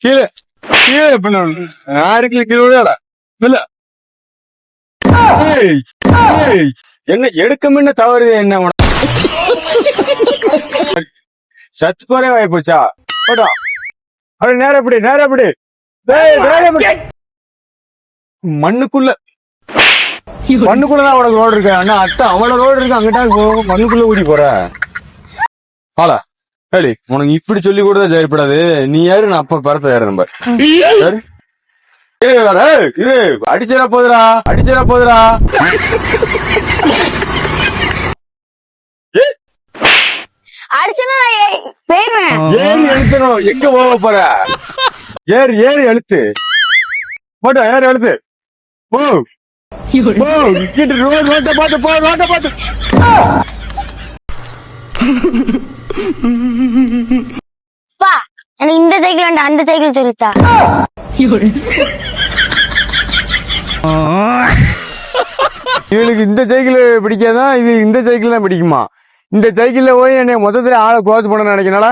கீழே கீழே பண்ண யாருக்கு கீழே விடாடா இல்ல என்ன எடுக்க முன்ன தவறு என்ன சத்து குறை வாய் போச்சா போடா அப்படி நேரப்படி மண்ணுக்குள்ளதான் அவளோட ரோடு இருக்கு அண்ணா அத்தை அவளோட ரோடு இருக்கு அங்கிட்டா மண்ணுக்குள்ள ஊடி போற ஆளா சரி உனக்கு இப்படி சொல்லி கூட செயல்படாது நீ யாரு நான் அப்ப பரத்த ஏற நம்பர் இரு அடிச்சிட போதுரா ஏறி எழுத்தணும் எங்க போக போற ஏறி எழுத்து போட்டா ஏறி எழுத்து ரோட்டை பார்த்து எனக்கு இந்த சைக்கிள் வேண்டாம் அந்த சைக்கிள் சொல்லித்தா இவளுக்கு இந்த சைக்கிள் பிடிக்காதான் இவளுக்கு இந்த சைக்கிள் தான் பிடிக்குமா இந்த சைக்கிள்ல போய் என்னை மொத்தத்துல ஆளை க்ளோஸ் பண்ண நினைக்கனால